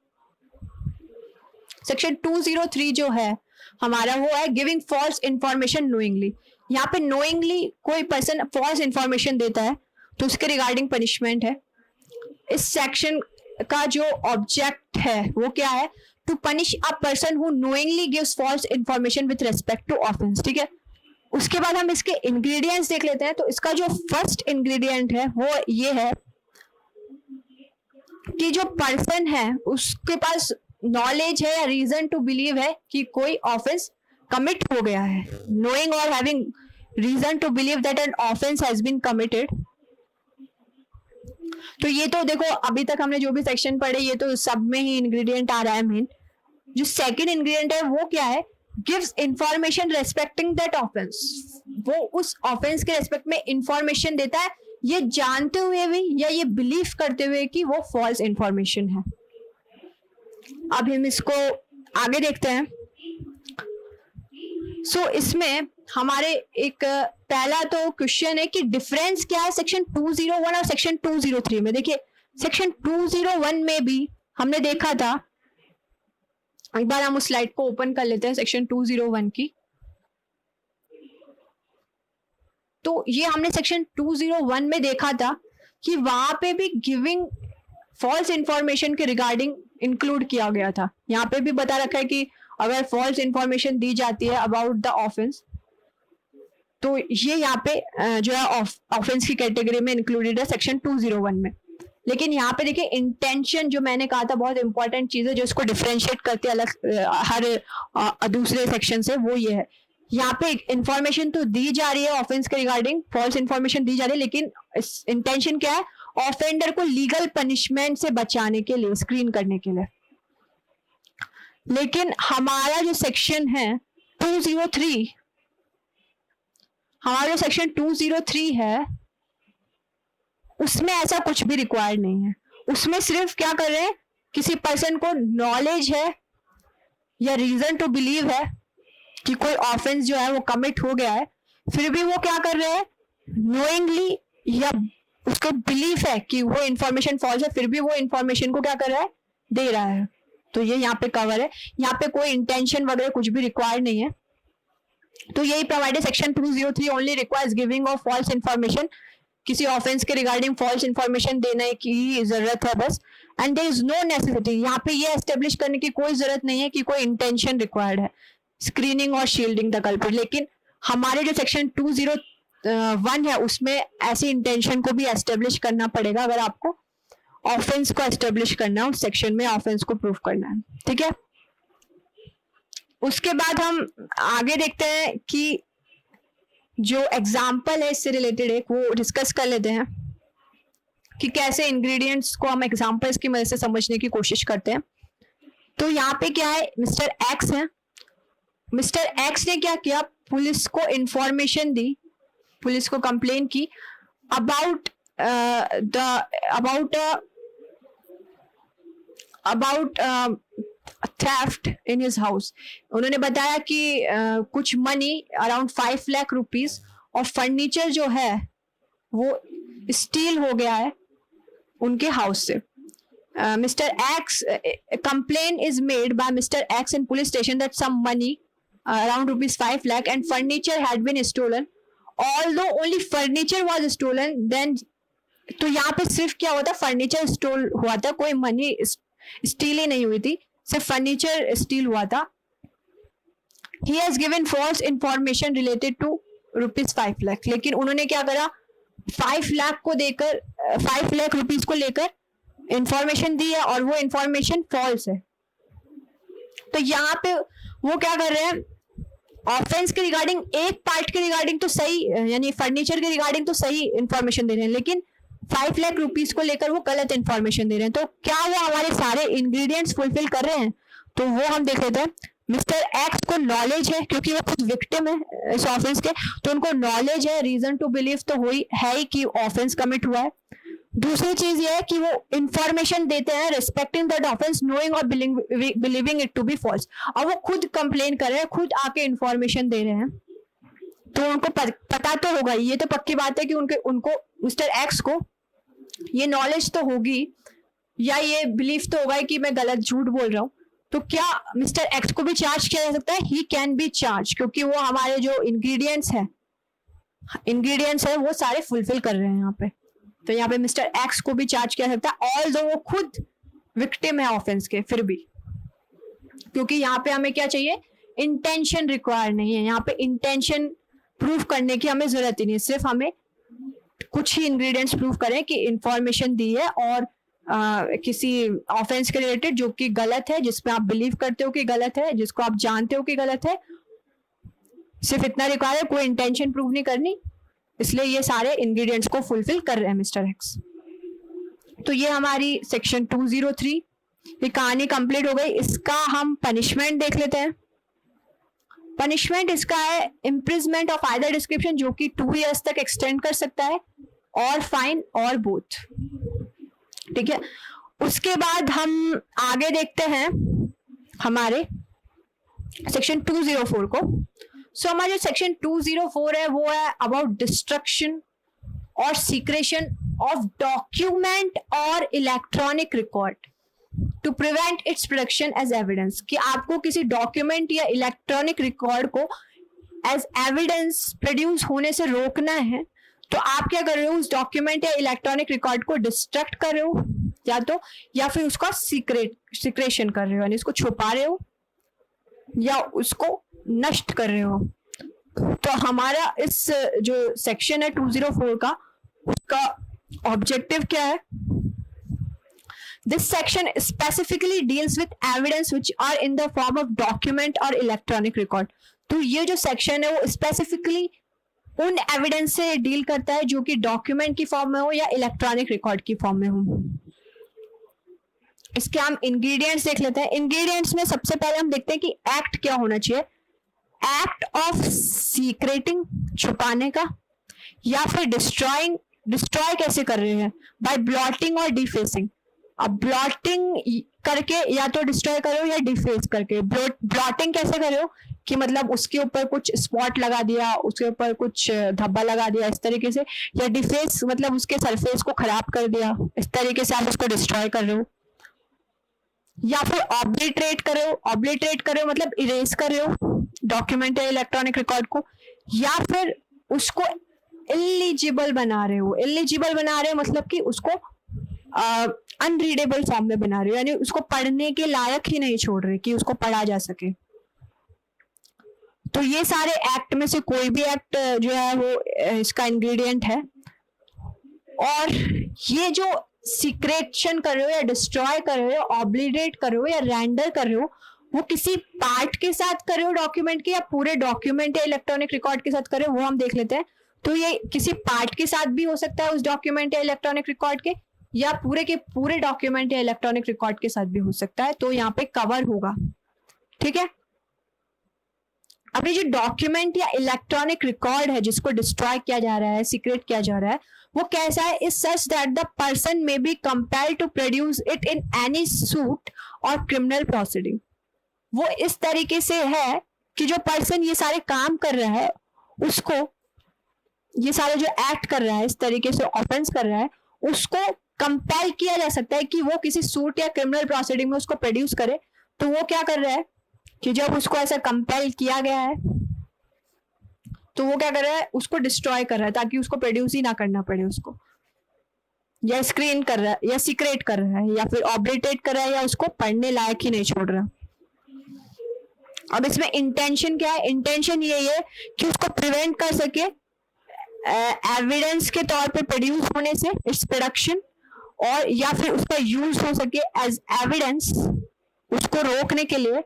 सेक्शन 203 जो है हमारा वो है गिविंग फॉल्स इंफॉर्मेशन नोइंगली। यहाँ पे नोइंगली कोई पर्सन फॉल्स इंफॉर्मेशन देता है तो उसके रिगार्डिंग पनिशमेंट है। इस सेक्शन का जो ऑब्जेक्ट है वो क्या है, to punish a person who knowingly gives false information with respect to offence. ठीक है, उसके बाद हम इसके इंग्रेडिएंट्स देख लेते हैं। तो इसका जो फर्स्ट इंग्रेडिएंट है वो ये है कि जो पर्सन है उसके पास नॉलेज है या रीजन टू बिलीव है कि कोई ऑफेंस कमिट हो गया है। नोइंग और having reason to believe that an offence has been committed. तो ये तो देखो अभी तक हमने जो भी सेक्शन पढ़े ये तो सब में ही इंग्रेडिएंट आ रहा है। मेन जो सेकंड इंग्रेडिएंट है वो क्या है, gives information respecting that offence. वो उस ऑफेंस के रेस्पेक्ट में इंफॉर्मेशन देता है, ये जानते हुए भी या ये बिलीव करते हुए कि वो फॉल्स इंफॉर्मेशन है। अब हम इसको आगे देखते हैं। सो इसमें हमारे एक पहला तो क्वेश्चन है कि डिफरेंस क्या है सेक्शन 201 और सेक्शन 203 में। देखिए सेक्शन 201 में भी हमने देखा था, एक बार हम उस स्लाइड को ओपन कर लेते हैं सेक्शन 201 की। तो ये हमने सेक्शन 201 में देखा था कि वहां पे भी गिविंग फॉल्स इंफॉर्मेशन के रिगार्डिंग इंक्लूड किया गया था। यहाँ पे भी बता रखा है कि अगर फॉल्स इंफॉर्मेशन दी जाती है अबाउट द ऑफेंस तो ये यहाँ पे जो है ऑफेंस की कैटेगरी में इंक्लूडेड है सेक्शन 201 में। लेकिन यहाँ पे देखिए इंटेंशन जो मैंने कहा था बहुत इंपॉर्टेंट चीज है जो इसको डिफरेंशिएट करती है अलग हर दूसरे सेक्शन से, वो ये है यहाँ पे इंफॉर्मेशन तो दी जा रही है ऑफेंस के रिगार्डिंग, फॉल्स इंफॉर्मेशन दी जा रही है, लेकिन इंटेंशन क्या है, ऑफेंडर को लीगल पनिशमेंट से बचाने के लिए, स्क्रीन करने के लिए। लेकिन हमारा जो सेक्शन है 203, हमारा जो सेक्शन 203 है उसमें ऐसा कुछ भी रिक्वायर्ड नहीं है। उसमें सिर्फ क्या कर रहे हैं, किसी पर्सन को नॉलेज है या रीजन टू बिलीव है कि कोई ऑफेंस जो है वो कमिट हो गया है, फिर भी वो क्या कर रहे हैं, नोइंगली या उसको बिलीफ है कि वो इंफॉर्मेशन फॉल्स है, फिर भी वो इंफॉर्मेशन को क्या कर रहा है, दे रहा है। तो ये यहाँ पे कवर है, यहाँ पे कोई इंटेंशन वगैरह कुछ भी रिक्वायर्ड नहीं है। तो यही provided section 203 only requires giving of false information, किसी ऑफेंस के रिगार्डिंग फॉल्स इंफॉर्मेशन देने की जरूरत है बस। And there is no necessity, यहाँ पे ये एस्टेब्लिश करने की कोई जरूरत नहीं है कि कोई इंटेंशन रिक्वायर्ड है, स्क्रीनिंग और शील्डिंग द कल्प्रिट। लेकिन हमारे जो सेक्शन 201 है उसमें ऐसी इंटेंशन को भी एस्टेब्लिश करना पड़ेगा अगर आपको ऑफेंस को एस्टेब्लिश करना है, उस सेक्शन में ऑफेंस को प्रूफ करना है। ठीक है, उसके बाद हम आगे देखते हैं कि जो एग्जाम्पल है इससे रिलेटेड एक वो डिस्कस कर लेते हैं कि कैसे इंग्रेडिएंट्स को हम एग्जाम्पल्स की मदद से समझने की कोशिश करते हैं। तो यहाँ पे क्या है, मिस्टर एक्स है। मिस्टर एक्स ने क्या किया, पुलिस को इंफॉर्मेशन दी, पुलिस को कंप्लेन की about theft in his house. उन्होंने बताया कि कुछ मनी अराउंड 5 लाख रुपीस और फर्नीचर जो है वो स्टील हो गया है उनके हाउस से। Mr. X complaint is made by Mr. X in police station that some money around rupees 5 lakh and furniture had been stolen. Although only furniture was stolen, then तो यहाँ पे सिर्फ क्या हुआ था, फर्नीचर स्टोल हुआ था, कोई मनी स्टील ही नहीं हुई थी, सिर्फ फर्नीचर स्टील हुआ था। He has given false information related to rupees 5 lakh, लेकिन उन्होंने क्या करा, 5 लाख को देकर 5 लाख रुपीज को लेकर इंफॉर्मेशन दी है और वो इंफॉर्मेशन फॉल्स है। तो यहाँ पे वो क्या कर रहे हैं, ऑफेंस के रिगार्डिंग एक पार्ट के रिगार्डिंग तो सही, यानी फर्नीचर के रिगार्डिंग तो सही इंफॉर्मेशन दे रहे हैं, लेकिन 5 लाख रुपीस को लेकर वो गलत इंफॉर्मेशन दे रहे हैं। तो क्या वो हमारे सारे इंग्रेडिएंट्स फुलफिल कर रहे हैं, तो वो हम देख लेते हैं। मिस्टर एक्स को नॉलेज है, क्योंकि वो खुद विक्टिम है इस ऑफेंस के, तो उनको नॉलेज है, रीजन टू बिलीव तो हुई है ही कि ऑफेंस कमिट हुआ है। दूसरी चीज ये है कि वो इंफॉर्मेशन देते हैं रिस्पेक्टिंग दैट ऑफेंस नोइंग और believing it to be false, और वो खुद कंप्लेन कर रहे हैं, खुद आके इंफॉर्मेशन दे रहे हैं, तो उनको पता तो होगा, ये तो पक्की बात है कि उनको मिस्टर एक्स को ये नॉलेज तो होगी या ये बिलीव तो होगा कि मैं गलत झूठ बोल रहा हूँ। तो क्या मिस्टर एक्स को भी चार्ज किया जा सकता है? ही कैन बी चार्ज, क्योंकि वो हमारे जो इंग्रेडिएंट्स है वो सारे फुलफिल कर रहे हैं यहाँ पे। तो यहाँ पे मिस्टर एक्स को भी चार्ज किया सकता है, ऑल्दो वो खुद विक्टिम है ऑफेंस के, फिर भी, क्योंकि यहाँ पे हमें क्या चाहिए, इंटेंशन रिक्वायर नहीं है, यहाँ पे इंटेंशन प्रूफ करने की हमें जरूरत ही नहीं है, सिर्फ हमें कुछ ही इंग्रेडिएंट्स प्रूफ करें कि इंफॉर्मेशन दी है और किसी ऑफेंस के रिलेटेड जो कि गलत है, जिसमें आप बिलीव करते हो कि गलत है, जिसको आप जानते हो कि गलत है, सिर्फ इतना रिक्वायर है, कोई इंटेंशन प्रूव नहीं करनी। इसलिए ये सारे इंग्रेडिएंट्स को फुलफिल कर रहे हैं मिस्टर एक्स। तो ये हमारी सेक्शन 203 ये कहानी कंप्लीट हो गई। इसका हम पनिशमेंट देख लेते हैं। पनिशमेंट इसका है इम्प्रिजमेंट ऑफ आइदर डिस्क्रिप्शन, जो कि 2 years तक एक्सटेंड कर सकता है, और फाइन और बोथ। ठीक है, उसके बाद हम आगे देखते हैं हमारे सेक्शन 204 को। सो हमारा जो सेक्शन 204 है वो है अबाउट डिस्ट्रक्शन और सीक्रेशन ऑफ डॉक्यूमेंट और electronic record to prevent its production as evidence, कि आपको किसी डॉक्यूमेंट या इलेक्ट्रॉनिक रिकॉर्ड को एज एविडेंस प्रोड्यूस होने से रोकना है। तो आप क्या कर रहे हो, उस डॉक्यूमेंट या इलेक्ट्रॉनिक रिकॉर्ड को डिस्ट्रक्ट कर रहे हो या फिर उसका सीक्रेशन कर रहे हो, यानी उसको छुपा रहे हो या उसको नष्ट कर रहे हो। तो हमारा इस जो सेक्शन है 204 का, उसका ऑब्जेक्टिव क्या है? This section specifically deals with evidence which are in the form of document और इलेक्ट्रॉनिक रिकॉर्ड। तो ये जो सेक्शन है वो स्पेसिफिकली उन एविडेंस से डील करता है जो कि डॉक्यूमेंट की फॉर्म में हो या इलेक्ट्रॉनिक रिकॉर्ड की फॉर्म में हो। इसके हम इंग्रेडिएंट्स देख लेते हैं। इंग्रेडिएंट्स में सबसे पहले हम देखते हैं कि एक्ट क्या होना चाहिए। एक्ट ऑफ सीक्रेटिंग, छुपाने का, या फिर डिस्ट्रॉइंग, डिस्ट्रॉय कैसे कर रहे हैं? बाय ब्लॉटिंग और डिफेसिंग। अब ब्लॉटिंग करके या तो डिस्ट्रॉय करो या डिफेस करके। ब्लॉटिंग कैसे कर रहे हो कि मतलब उसके ऊपर कुछ स्पॉट लगा दिया, उसके ऊपर कुछ धब्बा लगा दिया इस तरीके से, या डिफेस मतलब उसके सरफेस को खराब कर दिया, इस तरीके से आप उसको डिस्ट्रॉय कर रहे हो। या फिर ऑब्लिटरेट कर रहे हो, ऑब्लिटरेट कर रहे हो मतलब इरेज कर रहे हो डॉक्यूमेंट या इलेक्ट्रॉनिक रिकॉर्ड को, या फिर उसको इलिजिबल बना रहे हो। इलिजिबल बना रहे हो मतलब कि उसको अनरीडेबल फॉर्म में बना रहे हो, यानी उसको पढ़ने के लायक ही नहीं छोड़ रहे कि उसको पढ़ा जा सके। तो ये सारे एक्ट में से कोई भी एक्ट जो है वो इसका इंग्रेडिएंट है। और ये जो सीक्रेशन कर रहे हो या डिस्ट्रॉय कर रहे हो, ऑब्लिटरेट कर रहे हो या रेंडर कर रहे हो, वो किसी पार्ट के साथ करे हो डॉक्यूमेंट के, या पूरे डॉक्यूमेंट या इलेक्ट्रॉनिक रिकॉर्ड के साथ करे, वो हम देख लेते हैं। तो ये किसी पार्ट के साथ भी हो सकता है उस डॉक्यूमेंट या इलेक्ट्रॉनिक रिकॉर्ड के पूरे डॉक्यूमेंट या इलेक्ट्रॉनिक रिकॉर्ड के साथ भी हो सकता है, तो यहाँ पे कवर होगा। ठीक है, अब ये जो डॉक्यूमेंट या इलेक्ट्रॉनिक रिकॉर्ड है जिसको डिस्ट्रॉय किया जा रहा है, सीक्रेट किया जा रहा है, वो कैसा है? Is such that the person may be compelled to produce it in any suit और क्रिमिनल प्रोसीडिंग। वो इस तरीके से है कि जो पर्सन ये सारे काम कर रहा है, उसको ये सारे जो एक्ट कर रहा है, इस तरीके से ऑफेंस कर रहा है, उसको कंपेल किया जा सकता है कि वो किसी सूट या क्रिमिनल प्रोसीडिंग में उसको प्रोड्यूस करे। तो वो क्या कर रहा है कि जब उसको ऐसा कंपेल किया गया है तो वो क्या कर रहा है? उसको डिस्ट्रॉय कर रहा है ताकि उसको प्रोड्यूस ही ना करना पड़े उसको, या स्क्रीन कर रहा है, या सीक्रेट कर रहा है, या फिर ऑब्लिटेट कर रहा है, या उसको पढ़ने लायक ही नहीं छोड़ रहा। अब इसमें इंटेंशन क्या है? इंटेंशन यही है कि उसको प्रिवेंट कर सके एविडेंस के तौर पे प्रोड्यूस होने से, इट्स प्रोडक्शन, और या फिर उसका यूज हो सके एज एविडेंस, उसको रोकने के लिए,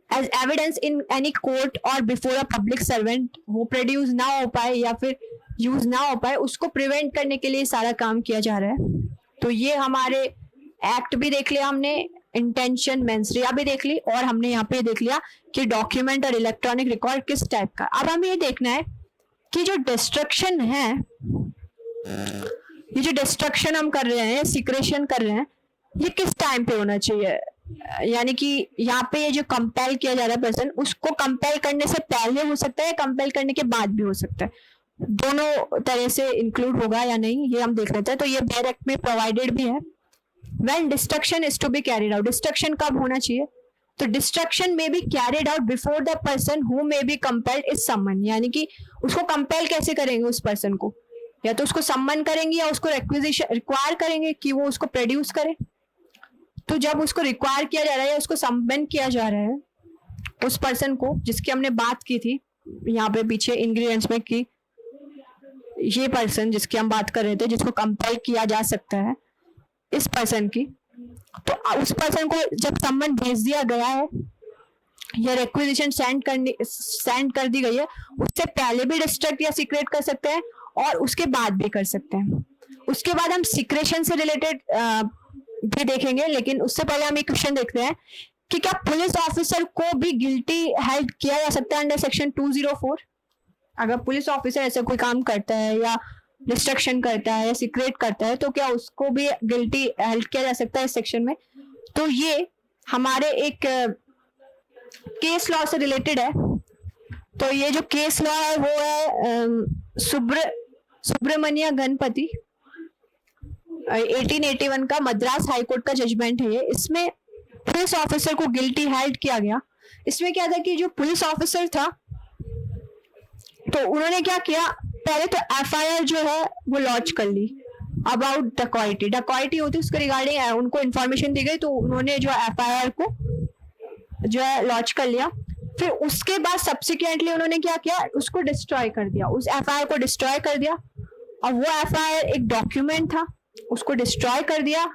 as evidence in any court और बिफोर अ पब्लिक सर्वेंट, वो प्रोड्यूस ना हो पाए या फिर यूज ना हो पाए, उसको प्रिवेंट करने के लिए सारा काम किया जा रहा है। तो ये हमारे एक्ट भी देख लिया हमने, इंटेंशन मेंस rea भी देख ली, और हमने यहाँ पे देख लिया कि डॉक्यूमेंट और इलेक्ट्रॉनिक रिकॉर्ड किस टाइप का। अब हमें ये देखना है कि जो डिस्ट्रक्शन है, ये जो डिस्ट्रक्शन हम कर रहे हैं, सीक्रेशन कर रहे हैं, ये किस टाइम पे होना चाहिए। यानी कि यहाँ पे ये जो कंपेल किया जा रहा है पर्सन, उसको कंपेल करने से पहले हो सकता है, कंपेल करने के बाद भी हो सकता है, दोनों तरह से इंक्लूड होगा या नहीं, ये हम देख लेते हैं। तो ये बेयर एक्ट में प्रोवाइडेड भी है। When destruction is to be carried out, destruction कब होना चाहिए? तो डिस्ट्रक्शन में be carried out before the person who may be compelled is someone. यानी कि उसको कंपेल कैसे करेंगे उस पर्सन को? या तो उसको सम्मन करेंगे या उसको रिक्विजिशन रिक्वायर करेंगे कि वो उसको प्रोड्यूस करे। तो जब उसको रिक्वायर किया जा रहा है या उसको सम्मन किया जा रहा है उस पर्सन को, जिसकी हमने बात की थी यहाँ पे पीछे इंग्रेडिएंट्स में, कि ये पर्सन जिसकी हम बात कर रहे थे, जिसको कंपेल किया जा सकता है, इस पर्सन की, तो उस पर्सन को जब सम्मन भेज दिया गया है या रिक्विजिशन सेंड कर दी गई है, उससे पहले भी डिस्ट्रक्ट या सीक्रेट कर सकते हैं और उसके बाद भी कर सकते हैं। उसके बाद हम सीक्रेशन से रिलेटेड भी देखेंगे, लेकिन उससे पहले हम एक क्वेश्चन देखते हैं कि क्या पुलिस ऑफिसर को भी गिल्टी हेल्ड किया जा सकता है अंडर सेक्शन 204? अगर पुलिस ऑफिसर ऐसा कोई काम करता है या डिस्ट्रक्शन करता है या सीक्रेट करता है, तो क्या उसको भी गिल्टी हेल्ड किया जा सकता है इस सेक्शन में? तो ये हमारे एक केस लॉ से रिलेटेड है। तो ये जो केस लॉ है वो है सुब्रमण्य गणपति 1881 का मद्रास हाई कोर्ट का जजमेंट है ये। इसमें पुलिस ऑफिसर को गिल्टी हेल्ड किया गया। इसमें क्या था कि जो पुलिस ऑफिसर था, तो उन्होंने क्या किया, पहले तो एफआईआर जो है वो लॉन्च कर ली अबाउट डकॉइटी होती है, उसके रिगार्डिंग उनको इन्फॉर्मेशन दी गई, तो उन्होंने जो एफआईआर को जो है लॉन्च कर लिया। फिर उसके बाद सब्सिक्वेंटली उन्होंने क्या किया, उसको डिस्ट्रॉय कर दिया, उस एफआईआर को डिस्ट्रॉय कर दिया। और वो एफआईआर एक डॉक्यूमेंट था, उसको डिस्ट्रॉय कर दिया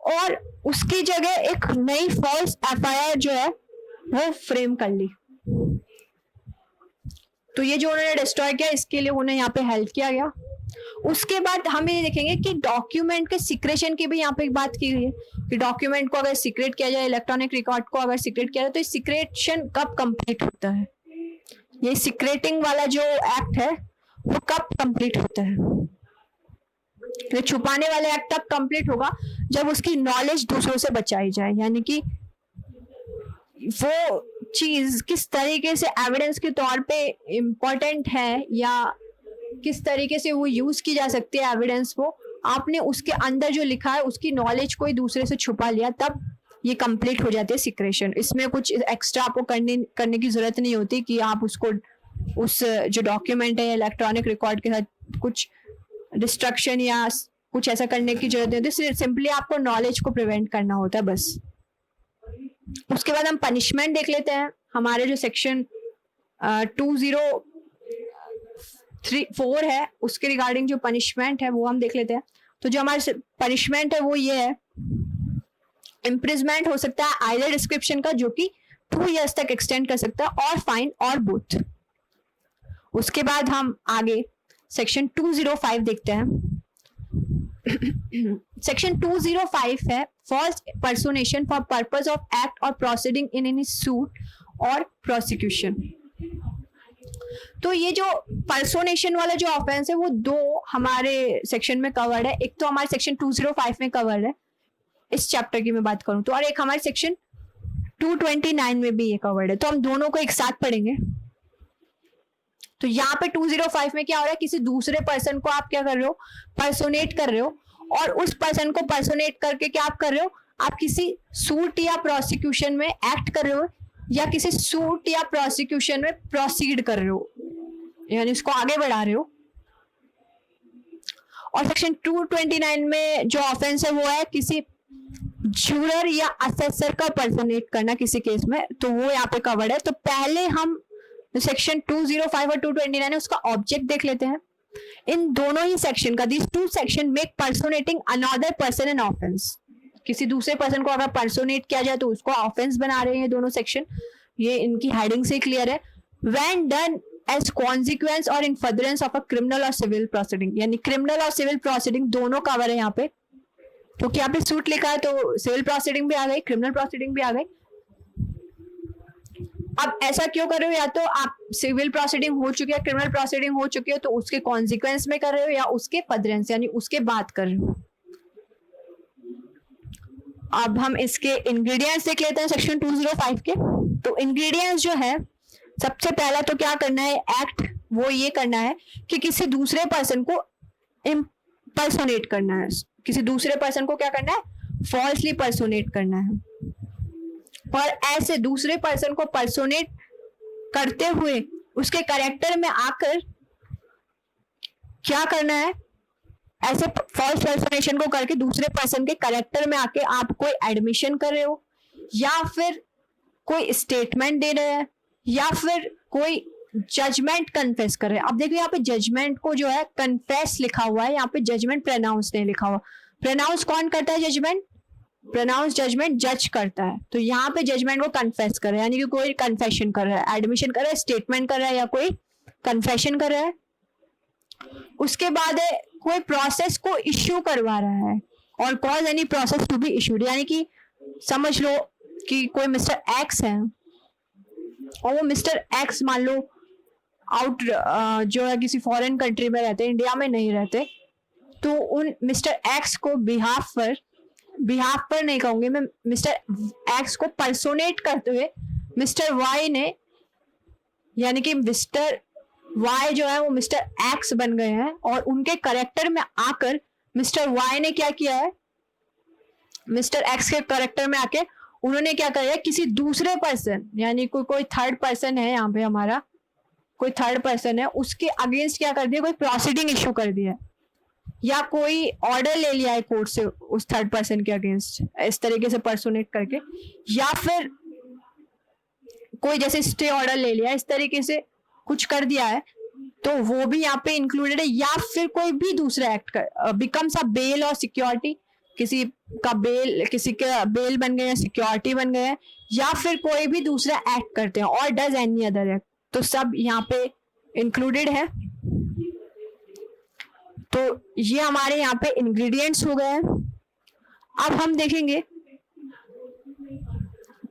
और उसकी जगह एक नई फॉल्स एफआईआर जो है वो फ्रेम कर ली। तो ये जो उन्होंने डिस्ट्रॉय किया, इसके लिए उन्हें यहाँ पे हेल्प किया गया। उसके बाद हम ये देखेंगे कि डॉक्यूमेंट के सीक्रेशन की भी यहाँ पे एक बात की गई है कि डॉक्यूमेंट को अगर सीक्रेट किया जाए, इलेक्ट्रॉनिक रिकॉर्ड को अगर सीक्रेट किया जाए, तो सीक्रेशन कब कंप्लीट होता है? ये सीक्रेटिंग वाला जो एक्ट है वो कब कंप्लीट होता है? ये छुपाने वाले एक्ट तब कंप्लीट होगा जब उसकी नॉलेज दूसरों से बचाई जाए, यानी कि वो चीज किस तरीके से एविडेंस के तौर पे इम्पोर्टेंट है या किस तरीके से वो यूज की जा सकती है एविडेंस को, आपने उसके अंदर जो लिखा है उसकी नॉलेज कोई दूसरे से छुपा लिया, तब ये कंप्लीट हो जाती है सीक्रेशन। इसमें कुछ एक्स्ट्रा आपको करने की जरूरत नहीं होती कि आप उसको उस जो डॉक्यूमेंट है इलेक्ट्रॉनिक रिकॉर्ड के साथ कुछ डिस्ट्रक्शन या कुछ ऐसा करने की जरूरत नहीं होती, सिंपली आपको नॉलेज को प्रिवेंट करना होता है बस। उसके बाद हम पनिशमेंट देख लेते हैं। हमारे जो सेक्शन 204 है उसके रिगार्डिंग जो पनिशमेंट है वो हम देख लेते हैं। तो जो हमारे पनिशमेंट है वो ये है इम्प्रिजमेंट हो सकता है आइदर डिस्क्रिप्शन का जो कि 2 years तक एक्सटेंड कर सकता है, और फाइन और बोथ। उसके बाद हम आगे सेक्शन 205 देखते हैं। सेक्शन 205 है false personation for purpose of act or proceeding in any suit or prosecution. तो ये जो पर्सोनेशन वाला जो ऑफेंस है वो 2 हमारे सेक्शन में कवर्ड है। एक तो हमारे सेक्शन 205 में कवर्ड है, इस चैप्टर की मैं बात करूं तो, और एक हमारे सेक्शन 229 में भी ये कवर्ड है। तो हम दोनों को एक साथ पढ़ेंगे। तो यहाँ पे 205 में क्या हो रहा है, किसी दूसरे पर्सन को आप क्या कर रहे हो, पर्सोनेट कर रहे हो, और उस पर्सन को पर्सोनेट करके क्या आप कर रहे हो, आप किसी सूट या प्रोसिक्यूशन में एक्ट कर रहे हो, या किसी सूट या प्रोसिक्यूशन में प्रोसीड कर रहे हो, यानी उसको आगे बढ़ा रहे हो। और सेक्शन 229 में जो ऑफेंस है वो है किसी जूरर या असेसर का पर्सोनेट करना किसी केस में, तो वो यहाँ पे कवर्ड है। तो पहले हम सेक्शन 205 और 229 है उसका ऑब्जेक्ट देख लेते हैं। इन दोनों ही सेक्शन का, this 2 section make personating another person an offence. किसी दूसरे पर्सन को अगर पर्सोनेट किया जाए तो उसको ऑफेंस बना रहे हैं दोनों सेक्शन, ये इनकी हेडिंग से क्लियर है। व्हेन डन एज कॉन्सिक्वेंस और इन फर्दरेंस ऑफ अ क्रिमिनल और सिविल प्रोसीडिंग, यानी क्रिमिनल और सिविल प्रोसीडिंग दोनों कवर है यहाँ पे, क्योंकि यहाँ पे सूट लिखा है तो सिविल प्रोसीडिंग भी आ गई, क्रिमिनल प्रोसीडिंग भी आ गई। अब ऐसा क्यों कर रहे हो, या तो आप सिविल प्रोसीडिंग हो चुकी है, क्रिमिनल प्रोसीडिंग हो चुकी है, तो उसके कॉन्सिक्वेंस में कर रहे हो, या उसके फर्दरेंस यानी उसके बाद कर रहे हो। अब हम इसके इंग्रेडिएंट्स देख लेते हैं सेक्शन 205 के। तो इंग्रेडिएंट्स जो है, सबसे पहला तो क्या करना है एक्ट, वो ये करना है कि किसी दूसरे पर्सन को इम्पर्सोनेट करना है। किसी दूसरे पर्सन को क्या करना है, फॉल्सली पर्सोनेट करना है। और ऐसे दूसरे पर्सन को पर्सोनेट करते हुए उसके कैरेक्टर में आकर क्या करना है, ऐसे फॉल्स पर्सोनेशन को करके दूसरे पर्सन के कैरेक्टर में आके आप कोई एडमिशन कर रहे हो, या फिर कोई स्टेटमेंट दे रहे हैं, या फिर कोई जजमेंट कन्फेस कर रहे हैं। अब देखिए यहाँ पे जजमेंट को जो है कन्फेस लिखा हुआ है, यहाँ पे जजमेंट प्रोनाउंस नहीं लिखा हुआ। प्रोनाउंस कौन करता है, जजमेंट, प्रोनाउंस जजमेंट जज करता है। तो यहाँ पे जजमेंट को कन्फेस कर रहा है, यानी कि कोई कन्फेशन कर रहा है, एडमिशन कर रहा है, स्टेटमेंट कर रहा है, या कोई कन्फेशन कर रहा है। उसके बाद है कोई प्रोसेस को इश्यू करवा रहा है, और cause any process to be issued, यानी कि समझ लो कि कोई मिस्टर एक्स है और वो मिस्टर एक्स मान लो आउट जो है किसी फॉरेन कंट्री में रहते हैं, इंडिया में नहीं रहते, तो उन मिस्टर एक्स को बिहाफ पर नहीं कहूंगी मैं, मिस्टर एक्स को पर्सोनेट करते हुए मिस्टर वाई ने, यानी कि मिस्टर वाई जो है वो मिस्टर एक्स बन गए हैं, और उनके कैरेक्टर में आकर मिस्टर वाई ने क्या किया है, मिस्टर एक्स के कैरेक्टर में आके उन्होंने क्या किया है, किसी दूसरे पर्सन, यानी कोई थर्ड पर्सन है, यहाँ पे हमारा कोई थर्ड पर्सन है, उसके अगेंस्ट क्या कर दिया, कोई प्रोसीडिंग इश्यू कर दिया, या कोई ऑर्डर ले लिया है कोर्ट से उस थर्ड पर्सन के अगेंस्ट, इस तरीके से पर्सोनेट करके, या फिर कोई जैसे स्टे ऑर्डर ले लिया, इस तरीके से कुछ कर दिया है, तो वो भी यहाँ पे इंक्लूडेड है। या फिर कोई भी दूसरा एक्ट कर बिकम्स अ बेल और सिक्योरिटी, किसी का बेल बन गए, सिक्योरिटी बन गए, या फिर कोई भी दूसरा एक्ट करते हैं, और डज एनी अदर एक्ट, तो सब यहाँ पे इंक्लूडेड है। तो ये हमारे यहाँ पे इंग्रेडिएंट्स हो गए हैं। अब हम देखेंगे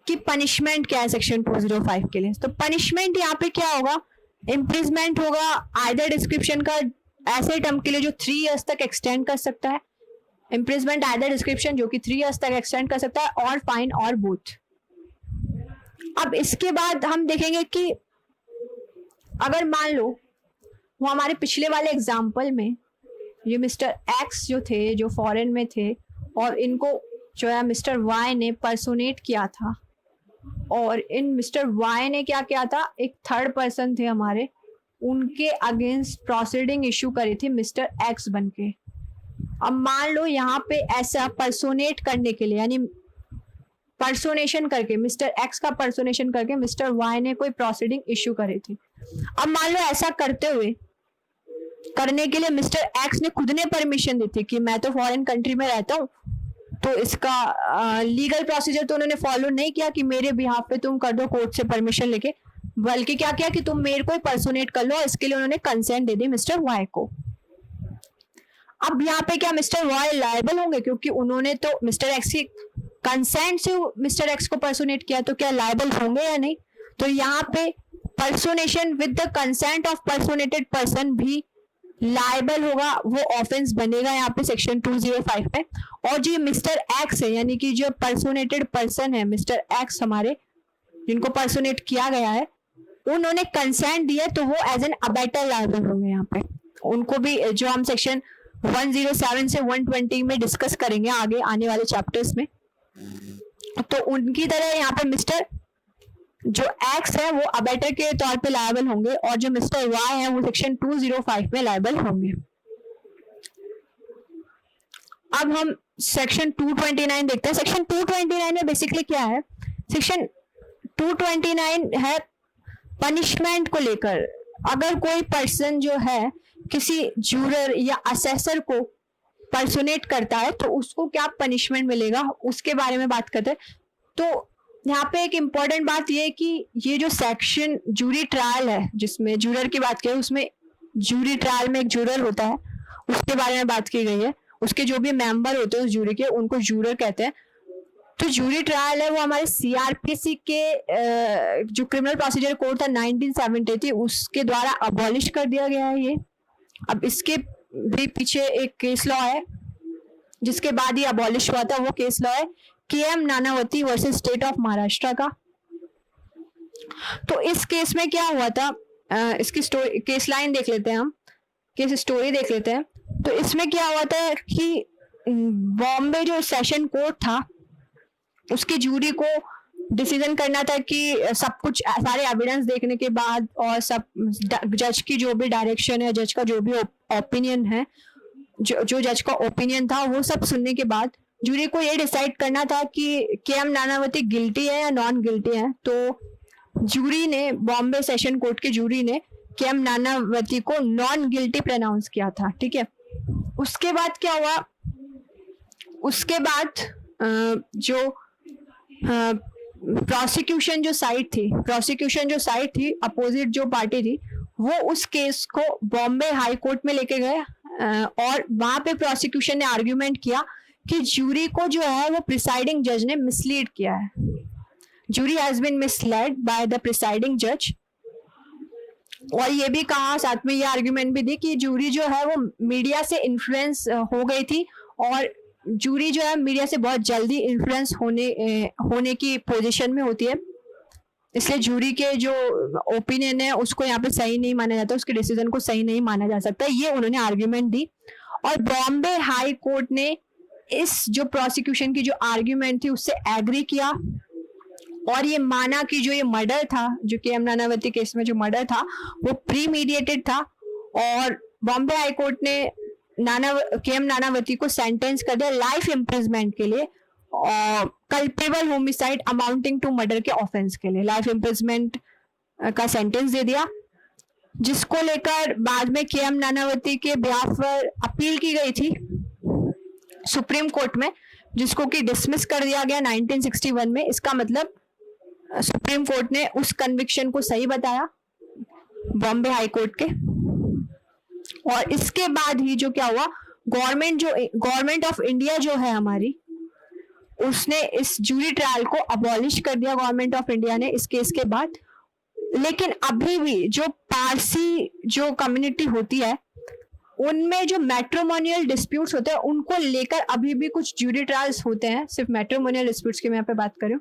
कि पनिशमेंट क्या है सेक्शन 205 के लिए। तो पनिशमेंट यहाँ पे क्या होगा, इम्प्रिजमेंट होगा आइदर डिस्क्रिप्शन का ऐसे टर्म के लिए जो 3 years तक एक्सटेंड कर सकता है, इम्प्रिजमेंट आइदर डिस्क्रिप्शन जो कि 3 years तक एक्सटेंड कर सकता है, और फाइन और बोथ। अब इसके बाद हम देखेंगे कि अगर मान लो वो हमारे पिछले वाले एग्जाम्पल में ये मिस्टर एक्स जो थे, जो फॉरेन में थे, और इनको जो है मिस्टर वाई ने पर्सोनेट किया था, और इन मिस्टर वाई ने क्या किया था, एक थर्ड पर्सन थे हमारे, उनके अगेंस्ट प्रोसीडिंग इशू करी थी मिस्टर एक्स बन के। अब मान लो यहाँ पे ऐसा पर्सोनेट करने के लिए, यानी पर्सोनेशन करके, मिस्टर एक्स का पर्सोनेशन करके मिस्टर वाई ने कोई प्रोसीडिंग इशू करी थी। अब मान लो ऐसा करने के लिए मिस्टर एक्स ने खुद ने परमिशन दी थी कि मैं तो फॉरेन कंट्री में रहता हूँ, तो इसका लीगल प्रोसीजर तो उन्होंने फॉलो नहीं किया कि मेरे बिहाफ पे तुम कर दो कोर्ट से परमिशन लेके, बल्कि क्या किया कि तुम मेरे को पर्सोनेट कर लो। इसके लिए उन्होंने कंसेंट दे दी मिस्टर वाई को। अब यहाँ पे क्या मिस्टर वाई लायबल होंगे, क्योंकि उन्होंने तो मिस्टर एक्स की कंसेंट से मिस्टर एक्स को पर्सोनेट किया, तो क्या लायबल होंगे या नहीं? तो यहाँ पे personation with the consent of personated person भी लायबल होगा, वो ऑफेंस बनेगा यहाँ पे सेक्शन 205 पे। और जो मिस्टर एक्स है, यानी कि जो पर्सोनेटेड पर्सन है मिस्टर एक्स, हमारे जिनको पर्सोनेट किया गया है, उन्होंने कंसेंट दिया, तो वो एज एन अबेटर लायबल होंगे यहाँ पे। उनको भी जो हम सेक्शन 107 से 120 में डिस्कस करेंगे आगे आने वाले चैप्टर्स में, तो उनकी तरह यहाँ पे मिस्टर जो एक्स है वो अबेटर के तौर पे लायबल होंगे, और जो मिस्टर वाई है वो सेक्शन 205 में लायबल होंगे। अब हम सेक्शन 229 देखते हैं। सेक्शन 229 में बेसिकली क्या है? सेक्शन 229 है पनिशमेंट को लेकर। अगर कोई पर्सन जो है किसी जूरर या असेसर को पर्सोनेट करता है तो उसको क्या पनिशमेंट मिलेगा, उसके बारे में बात करते हैं। तो यहाँ पे एक इम्पॉर्टेंट बात यह है कि ये जो सेक्शन जूरी ट्रायल है, जिसमें जूरर की बात करें, उसमें जूरी ट्रायल में एक जूरर होता है, उसके बारे में बात की गई है। उसके जो भी मेंबर होते हैं उस जूरी के, उनको जूरर कहते हैं। तो जूरी ट्रायल है वो हमारे सीआरपीसी के जो क्रिमिनल प्रोसीजर कोड था 1973 उसके द्वारा अबॉलिश कर दिया गया है ये। अब इसके भी पीछे एक केस लॉ है जिसके बाद ये अबॉलिश हुआ था। वो केस लॉ है KM Nanavati versus state of Maharashtra का। तो इस केस में क्या हुआ था, इसकी स्टोरी, केस लाइन देख लेते हैं हम, केस स्टोरी देख लेते हैं। तो इसमें क्या हुआ था कि बॉम्बे जो सेशन कोर्ट था उसकी जूरी को डिसीजन करना था कि सब कुछ सारे एविडेंस देखने के बाद और सब जज की जो भी डायरेक्शन है, जज का जो भी ओपिनियन है, जो जज का ओपिनियन था वो सब सुनने के बाद जूरी को ये डिसाइड करना था कि KM नानावती गिल्टी है या नॉन गिल्टी है। तो जूरी ने, बॉम्बे सेशन कोर्ट की जूरी ने KM नानावती को नॉन गिल्टी प्रोनाउंस किया था। ठीक है, उसके बाद क्या हुआ, उसके बाद जो प्रोसिक्यूशन जो साइड थी अपोजिट जो पार्टी थी, वो उस केस को बॉम्बे हाई कोर्ट में लेके गए और वहां पे प्रोसिक्यूशन ने आर्ग्यूमेंट किया कि जूरी को जो है वो प्रिसाइडिंग जज ने मिसलीड किया है। Jury has been misled by the presiding जज। और ये भी कहा, साथ में ये आर्ग्यूमेंट भी दी कि जूरी जो है वो मीडिया से इन्फ्लुएंस हो गई थी, और जूरी जो है मीडिया से बहुत जल्दी इन्फ्लुएंस होने की पोजीशन में होती है, इसलिए जूरी के जो ओपिनियन है उसको यहाँ पे सही नहीं माना जाता, उसके डिसीजन को सही नहीं माना जा सकता। ये उन्होंने आर्ग्यूमेंट दी और बॉम्बे हाई कोर्ट ने इस जो प्रोसिक्यूशन की जो आर्ग्यूमेंट थी उससे एग्री किया और ये माना कि जो ये मर्डर था, जो KM नानावती केस में जो मर्डर था वो प्रीमीडिएटेड था। और बॉम्बे हाई कोर्ट ने KM नानावती को सेंटेंस कर दिया लाइफ इम्प्रिजमेंट के लिए और culpable homicide amounting to murder के ऑफेंस के लिए लाइफ इम्प्रिजमेंट का सेंटेंस दे दिया, जिसको लेकर बाद में KM नानावती के बिहाफ पर अपील की गई थी सुप्रीम कोर्ट में, जिसको कि डिसमिस कर दिया गया 1961 में। इसका मतलब सुप्रीम कोर्ट ने उस कन्विक्शन को सही बताया बॉम्बे हाई कोर्ट के। और इसके बाद ही जो क्या हुआ, गवर्नमेंट ऑफ इंडिया जो है हमारी, उसने इस जूरी ट्रायल को अबॉलिश कर दिया गवर्नमेंट ऑफ इंडिया ने इस केस के बाद। लेकिन अभी भी जो पारसी जो कम्युनिटी होती है उनमें जो मैट्रिमोनियल डिस्प्यूट्स होते हैं उनको लेकर अभी भी कुछ जूरी ट्रायल्स होते हैं, सिर्फ मैट्रिमोनियल डिस्प्यूट्स की मैं यहाँ पे बात करूं।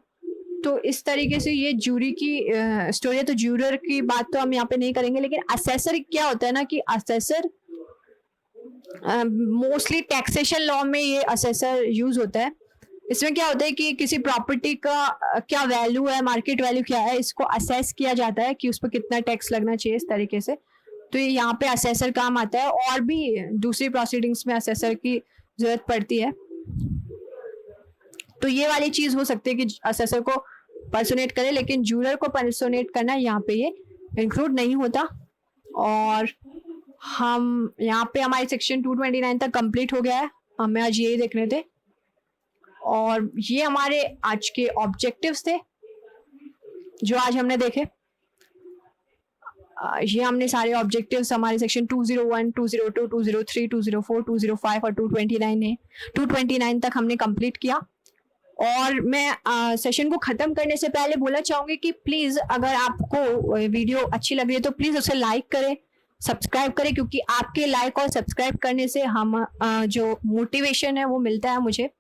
तो इस तरीके से ये जूरी की स्टोरी है। तो जूरर की बात तो हम यहाँ पे नहीं करेंगे, लेकिन असेसर क्या होता है ना कि असेसर मोस्टली टैक्सेशन लॉ में ये असेसर यूज होता है। इसमें क्या होता है कि किसी प्रॉपर्टी का क्या वैल्यू है, मार्केट वैल्यू क्या है, इसको असेस किया जाता है कि उस पर कितना टैक्स लगना चाहिए, इस तरीके से। तो ये यहाँ पे असेसर काम आता है और भी दूसरी प्रोसीडिंग्स में असेसर की जरूरत पड़ती है। तो ये वाली चीज हो सकती है कि असेसर को पर्सोनेट करे, लेकिन जूरर को पर्सोनेट करना यहाँ पे ये इंक्लूड नहीं होता। और हम यहाँ पे हमारी सेक्शन 229 तक कंप्लीट हो गया है, हमें आज यही देखने थे। और ये हमारे आज के ऑब्जेक्टिव्स थे जो आज हमने देखे। ये हमने सारे ऑब्जेक्टिव्स हमारे सेक्शन 201, 202, 203, 204, 205 और 229 है, 229 तक हमने कंप्लीट किया। और मैं सेशन को ख़त्म करने से पहले बोलना चाहूँगी कि प्लीज़ अगर आपको वीडियो अच्छी लग रही है तो प्लीज़ उसे लाइक करें, सब्सक्राइब करें, क्योंकि आपके लाइक और सब्सक्राइब करने से हम जो मोटिवेशन है वो मिलता है मुझे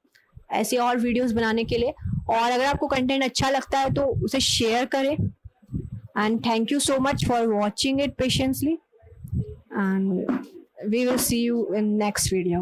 ऐसे और वीडियोस बनाने के लिए। और अगर आपको कंटेंट अच्छा लगता है तो उसे शेयर करें। And thank you so much for watching it patiently, and we will see you in next video.